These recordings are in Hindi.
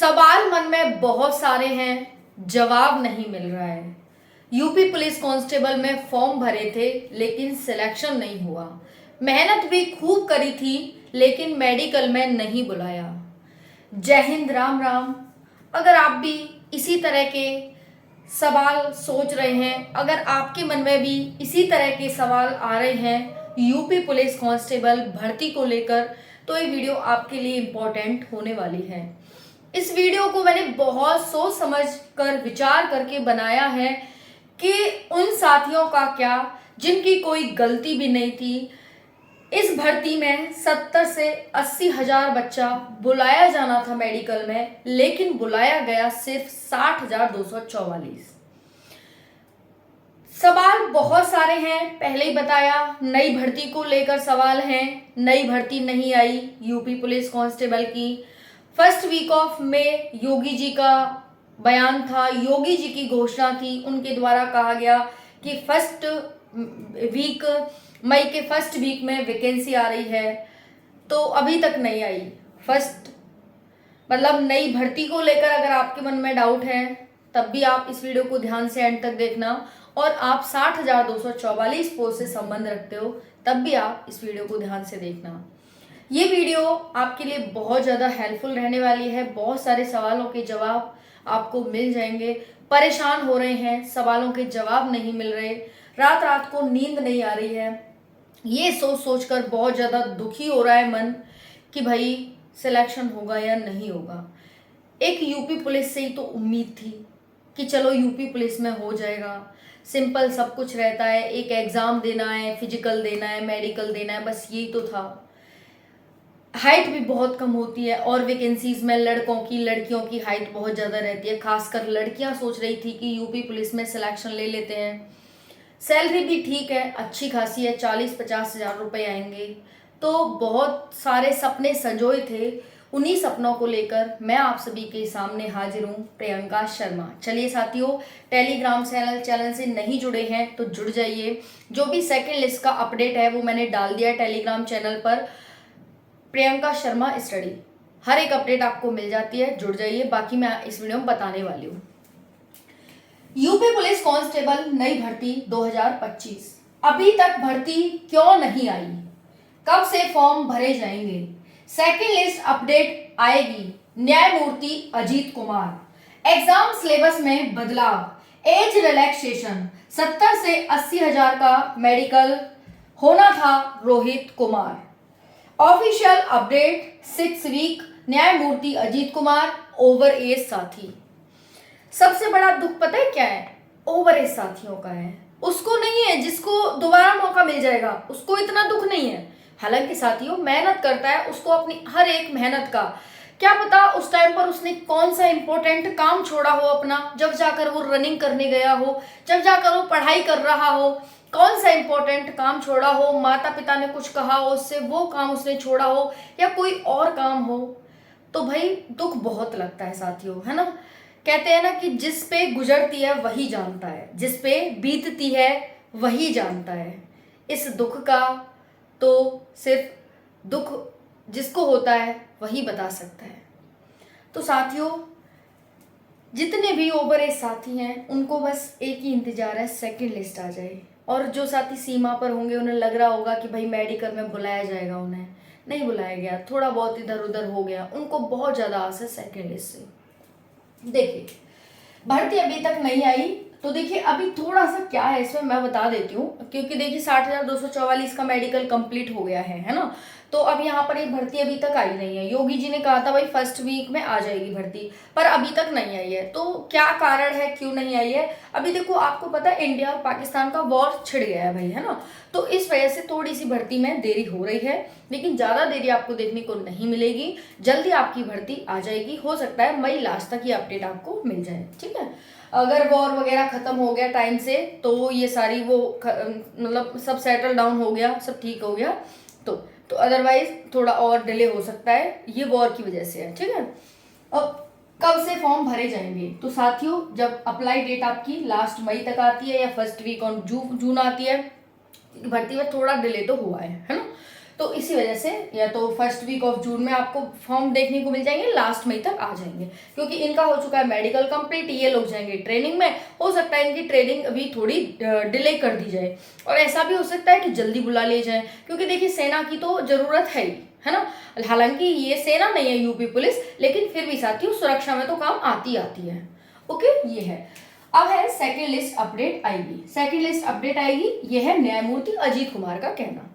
सवाल मन में बहुत सारे हैं, जवाब नहीं मिल रहा है। यूपी पुलिस कांस्टेबल में फॉर्म भरे थे लेकिन सिलेक्शन नहीं हुआ। मेहनत भी खूब करी थी लेकिन मेडिकल में नहीं बुलाया। जय हिंद, राम राम। अगर आप भी इसी तरह के सवाल सोच रहे हैं, अगर आपके मन में भी इसी तरह के सवाल आ रहे हैं यूपी पुलिस कांस्टेबल भर्ती को लेकर, तो ये वीडियो आपके लिए इम्पोर्टेंट होने वाली है। इस वीडियो को मैंने बहुत सोच समझ कर विचार करके बनाया है कि उन साथियों का क्या जिनकी कोई गलती भी नहीं थी। इस भर्ती में 70 से 80 हजार बच्चा बुलाया जाना था मेडिकल में, लेकिन बुलाया गया सिर्फ 60,244। सवाल बहुत सारे हैं, पहले ही बताया। नई भर्ती को लेकर सवाल हैं। नई भर्ती नहीं आई यूपी पुलिस कांस्टेबल की। फर्स्ट वीक ऑफ में योगी जी का बयान था, योगी जी की घोषणा थी। उनके द्वारा कहा गया कि मई के फर्स्ट वीक में वैकेंसी आ रही है, तो अभी तक नहीं आई। नई भर्ती को लेकर अगर आपके मन में डाउट है तब भी आप इस वीडियो को ध्यान से एंड तक देखना। और आप 60,244 पोस्ट से संबंध रखते हो तब भी आप इस वीडियो को ध्यान से देखना। ये वीडियो आपके लिए बहुत ज़्यादा हेल्पफुल रहने वाली है। बहुत सारे सवालों के जवाब आपको मिल जाएंगे। परेशान हो रहे हैं, सवालों के जवाब नहीं मिल रहे, रात रात को नींद नहीं आ रही है, ये सोच सोच कर बहुत ज़्यादा दुखी हो रहा है मन कि भाई सिलेक्शन होगा या नहीं होगा। एक यूपी पुलिस से ही तो उम्मीद थी कि चलो यूपी पुलिस में हो जाएगा, सिंपल सब कुछ रहता है, एक एग्ज़ाम देना है, फिजिकल देना है, मेडिकल देना है, बस यही तो था। हाइट भी बहुत कम होती है और वैकेंसीज में लड़कियों की हाइट बहुत ज़्यादा रहती है। खासकर लड़कियां सोच रही थी कि यूपी पुलिस में सिलेक्शन ले लेते हैं। सैलरी भी ठीक है, अच्छी खासी है, 40-50 हज़ार रुपये आएंगे। तो बहुत सारे सपने संजोए थे। उन्हीं सपनों को लेकर मैं आप सभी के सामने हाजिर हूँ, प्रियंका शर्मा। चलिए साथियों, टेलीग्राम चैनल से नहीं जुड़े हैं तो जुड़ जाइए। जो भी सेकेंड लिस्ट का अपडेट है वो मैंने डाल दिया है टेलीग्राम चैनल पर, प्रियंका शर्मा स्टडी। हर एक अपडेट आपको मिल जाती है, जुड़ जाइए। बाकी मैं इस वीडियो में बताने वाली हूँ। यूपी पुलिस कांस्टेबल नई भर्ती 2025, अभी तक भर्ती क्यों नहीं आई? कब से फॉर्म भरे जाएंगे? सेकेंड लिस्ट अपडेट आएगी। न्यायमूर्ति अजीत कुमार। एग्जाम सिलेबस में बदलाव, एज रिलैक्सेशन, 70 से 80 हजार का मेडिकल होना था Rohit Kumar. Official update 6 week, न्यायमूर्ति अजीत कुमार। ओवर एज साथी, सबसे बड़ा दुख पता है क्या है? ओवर एज साथियों का है। उसको नहीं है जिसको दोबारा मौका मिल जाएगा, उसको इतना दुख नहीं है। हालांकि साथियों मेहनत करता है, उसको अपनी हर एक मेहनत का क्या पता उस टाइम पर उसने कौन सा इंपॉर्टेंट काम छोड़ा हो अपना, जब जाकर वो रनिंग करने गया हो, जब जाकर वो पढ़ाई कर रहा हो, कौन सा इंपॉर्टेंट काम छोड़ा हो, माता पिता ने कुछ कहा हो उससे, वो काम उसने छोड़ा हो, या कोई और काम हो, तो भाई दुख बहुत लगता है साथियों, है ना। कहते हैं ना कि जिस पे गुजरती है वही जानता है, जिस पे बीतती है वही जानता है। इस दुख का तो सिर्फ दुख जिसको होता है वही बता सकता है। तो साथियों, जितने भी ओवर एज साथी हैं उनको बस एक ही इंतजार है, सेकंड लिस्ट आ जाए। और जो साथी सीमा पर होंगे उन्हें लग रहा होगा कि भाई मेडिकल में बुलाया जाएगा, उन्हें नहीं बुलाया गया, थोड़ा बहुत इधर उधर हो गया, उनको बहुत ज़्यादा आस है सेकेंड लिस्ट से। देखिए भर्ती अभी तक नहीं आई, तो देखिए अभी थोड़ा सा क्या है इसमें मैं बता देती हूँ। क्योंकि देखिए 60,244 का मेडिकल कंप्लीट हो गया है ना। तो अब यहाँ पर ये भर्ती अभी तक आई नहीं है। योगी जी ने कहा था भाई फर्स्ट वीक में आ जाएगी भर्ती, पर अभी तक नहीं आई है। तो क्या कारण है, क्यों नहीं आई है? अभी देखो आपको पता है इंडिया और पाकिस्तान का वॉर छिड़ गया है भाई, है ना। तो इस वजह से थोड़ी सी भर्ती में देरी हो रही है, लेकिन ज़्यादा देरी आपको देखने को नहीं मिलेगी। जल्दी आपकी भर्ती आ जाएगी। हो सकता है मई लास्ट तक ये अपडेट आपको मिल जाए, ठीक है। अगर वॉर वगैरह खत्म हो गया टाइम से, तो ये सारी सब सेटल डाउन हो गया, सब ठीक हो गया, तो अदरवाइज थोड़ा और डिले हो सकता है, ये वॉर की वजह से है, ठीक है। अब कब से फॉर्म भरे जाएंगे? तो साथियों जब अप्लाई डेट आपकी लास्ट मई तक आती है या फर्स्ट वीक ऑन जून आती है, भर्ती में थोड़ा डिले तो हुआ है ना। तो तो इसी वजह से या तो फर्स्ट वीक ऑफ जून में आपको फॉर्म देखने को मिल जाएंगे, लास्ट मई तक आ जाएंगे, क्योंकि इनका हो चुका है मेडिकल कंप्लीट, ये लोग जाएंगे ट्रेनिंग में। हो सकता है इनकी ट्रेनिंग अभी थोड़ी डिले कर दी जाए, और ऐसा भी हो सकता है कि जल्दी बुला ले जाए, क्योंकि देखिए सेना की तो जरूरत है ना। हालांकि ये सेना नहीं है यूपी पुलिस, लेकिन फिर भी साथियों सुरक्षा में तो काम आती है। ओके, ये है। अब है सेकंड लिस्ट अपडेट आएगी। सेकंड लिस्ट अपडेट आएगी, ये है न्यायमूर्ति अजीत कुमार का कहना।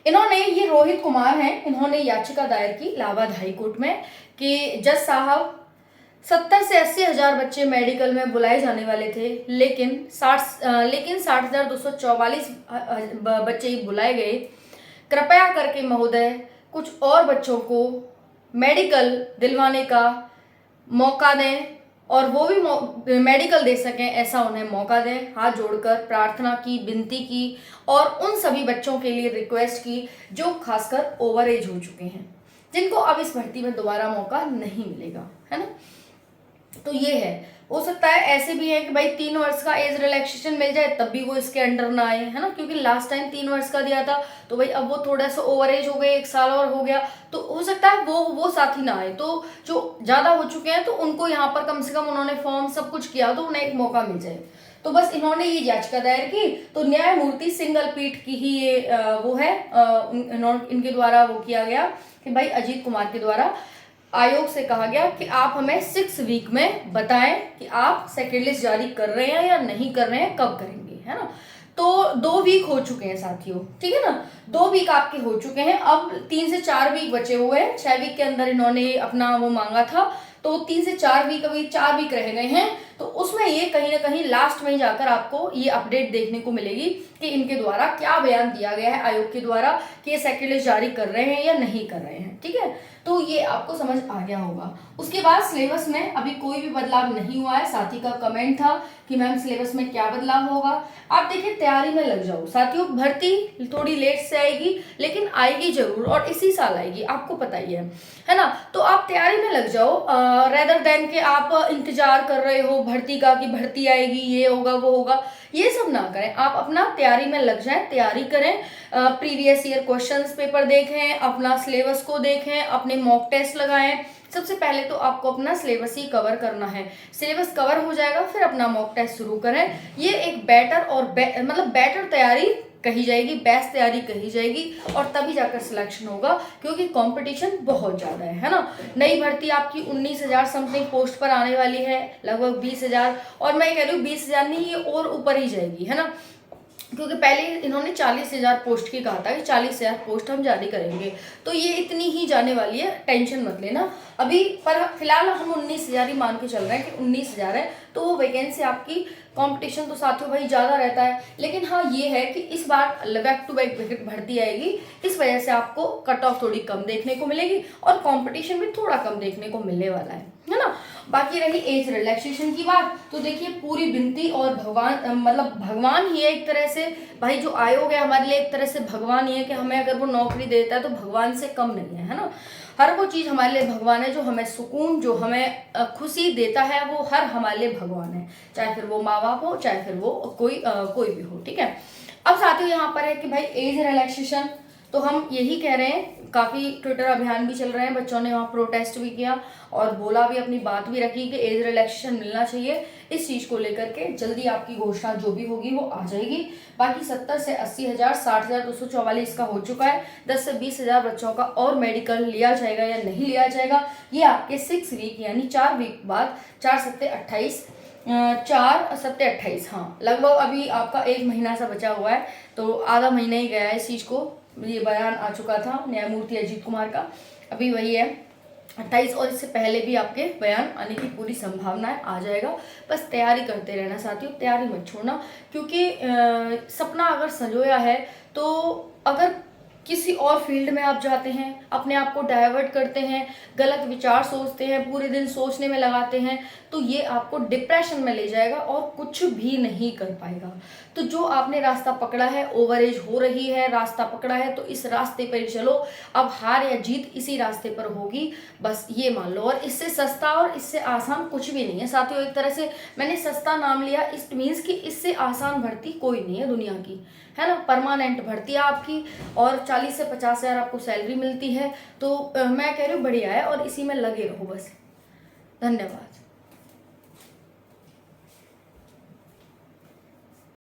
इन्होंने, ये रोहित कुमार हैं, इन्होंने याचिका दायर की इलाहाबाद हाई कोर्ट में कि जज साहब 70 से 80 हजार बच्चे मेडिकल में बुलाए जाने वाले थे, लेकिन 60,244 बच्चे ही बुलाए गए। कृपया करके महोदय कुछ और बच्चों को मेडिकल दिलवाने का मौका दें, और वो भी मेडिकल दे सकें ऐसा उन्हें मौका दें। हाथ जोड़कर प्रार्थना की, विनती की, और उन सभी बच्चों के लिए रिक्वेस्ट की जो खासकर ओवर एज हो चुके हैं, जिनको अब इस भर्ती में दोबारा मौका नहीं मिलेगा, है ना। तो ये है। हो सकता है ऐसे भी है कि भाई 3 वर्ष का एज रिलैक्सेशन मिल जाए तब भी वो इसके अंडर ना आए, है ना, क्योंकि लास्ट टाइम 3 वर्ष का दिया था, तो भाई अब वो थोड़ा सा ओवर एज हो गए, 1 साल और हो गया, तो हो सकता है वो साथी ना आए। तो जो ज्यादा हो चुके हैं तो उनको यहाँ पर कम से कम उन्होंने फॉर्म सब कुछ किया तो उन्हें एक मौका मिल जाए। तो बस इन्होंने ये याचिका दायर की, तो न्यायमूर्ति सिंगल पीठ की ही ये वो है, इनके द्वारा वो किया गया कि भाई अजीत कुमार के द्वारा आयोग से कहा गया कि आप हमें 6 वीक में बताएं कि आप सेकेंड लिस्ट जारी कर रहे हैं या नहीं कर रहे हैं, कब करेंगे, है ना। तो 2 वीक हो चुके हैं साथियों, ठीक है ना, 2 वीक आपके हो चुके हैं, अब 3 से 4 वीक बचे हुए हैं। 6 वीक के अंदर इन्होंने अपना वो मांगा था, तो 3 से 4 वीक, अभी 4 वीक रह गए हैं, तो उसमें ये कहीं ना कहीं लास्ट में जाकर आपको ये अपडेट देखने को मिलेगी कि इनके द्वारा क्या बयान दिया गया है आयोग के द्वारा कि ये सेकेंड लिस्ट जारी कर रहे हैं या नहीं कर रहे हैं, ठीक है। तो ये आपको समझ आ गया होगा। उसके बाद सिलेबस में अभी कोई भी बदलाव नहीं हुआ है। साथी का कमेंट था कि मैम सिलेबस में क्या बदलाव होगा। आप देखिए तैयारी में लग जाओ साथियों, भर्ती थोड़ी लेट से आएगी लेकिन आएगी जरूर, और इसी साल आएगी, आपको पता ही है ना। तो आप तैयारी में लग जाओ, रेदर देन के आप इंतजार कर रहे हो भर्ती का कि भर्ती आएगी, ये होगा वो होगा, ये सब ना करें। आप अपना तैयारी में लग जाएं, तैयारी करें, प्रीवियस ईयर क्वेश्चंस पेपर देखें, अपना सिलेबस को देखें, अपने मॉक टेस्ट लगाएं। सबसे पहले तो आपको अपना सिलेबस ही कवर करना है। सिलेबस कवर हो जाएगा फिर अपना मॉक टेस्ट शुरू करें। ये एक बेटर और मतलब बेटर तैयारी कही जाएगी, बेस्ट तैयारी कही जाएगी, और तभी जाकर सिलेक्शन होगा, क्योंकि कंपटीशन बहुत ज़्यादा है ना। नई भर्ती आपकी 19,000 समथिंग पोस्ट पर आने वाली है, लगभग 20,000, और मैं कह रही हूँ 20,000 नहीं, ये और ऊपर ही जाएगी, है ना, क्योंकि पहले इन्होंने 40,000 पोस्ट की कहा था कि 40,000 पोस्ट हम जारी करेंगे, तो ये इतनी ही जाने वाली है, टेंशन मत लेना अभी। पर फिलहाल हम 19,000 ही मान के चल रहे हैं कि 19,000 है, तो वो वैकेंसी आपकी, कंपटीशन तो साथियों भाई ज़्यादा रहता है, लेकिन हाँ ये है कि इस बार बैक टू बैक भर्ती आएगी, इस वजह से आपको कट ऑफ थोड़ी कम देखने को मिलेगी और कंपटीशन भी थोड़ा कम देखने को मिलने वाला है ना। बाकी रही एज रिलैक्सेशन की बात, तो देखिए पूरी विनती और भगवान, मतलब भगवान ही है एक तरह से भाई, जो आयोग है हमारे लिए एक तरह से भगवान ही है कि हमें अगर वो नौकरी देता है तो भगवान से कम नहीं है ना। हर वो चीज़ हमारे लिए भगवान है, जो हमें सुकून, जो हमें खुशी देता है, वो हर हमारे लिए भगवान है, चाहे फिर वो माँ बाप हो, चाहे फिर वो कोई भी हो, ठीक है। अब साथियों यहाँ पर है कि भाई एज रिलैक्सेशन, तो हम यही कह रहे हैं, काफ़ी ट्विटर अभियान भी चल रहे हैं, बच्चों ने वहाँ प्रोटेस्ट भी किया और बोला भी, अपनी बात भी रखी कि एज रिलैक्सेशन मिलना चाहिए। इस चीज़ को लेकर के जल्दी आपकी घोषणा जो भी होगी वो आ जाएगी। बाकी 70 से 80 हज़ार, 60,244 का हो चुका है। 10 से 20 हज़ार बच्चों का और मेडिकल लिया जाएगा या नहीं लिया जाएगा, ये आपके 6 वीक यानी 4 वीक बाद, 4 सत्ते 28, 4 सत्ते 28, हाँ लगभग अभी आपका 1 महीना सा बचा हुआ है, तो आधा महीना ही गया है इस चीज़ को। ये बयान आ चुका था न्यायमूर्ति अजीत कुमार का, अभी वही है 28, और इससे पहले भी आपके बयान आने की पूरी संभावना है, आ जाएगा। बस तैयारी करते रहना साथियों, तैयारी मत छोड़ना, क्योंकि सपना अगर संजोया है तो अगर किसी और फील्ड में आप जाते हैं, अपने आप को डाइवर्ट करते हैं, गलत विचार सोचते हैं, पूरे दिन सोचने में लगाते हैं, तो ये आपको डिप्रेशन में ले जाएगा और कुछ भी नहीं कर पाएगा। तो जो आपने रास्ता पकड़ा है, ओवरेज हो रही है, रास्ता पकड़ा है, तो इस रास्ते पर ही चलो। अब हार या जीत इसी रास्ते पर होगी, बस ये मान लो। और इससे सस्ता और इससे आसान कुछ भी नहीं है साथियों। एक तरह से मैंने सस्ता नाम लिया, इट मीन्स कि इससे आसान भर्ती कोई नहीं है दुनिया की, है ना। परमानेंट भर्ती आपकी, और 40 से 50 हज़ार आपको सैलरी मिलती है। तो मैं कह रही हूँ बढ़िया है और इसी में लगे रहो बस। धन्यवाद।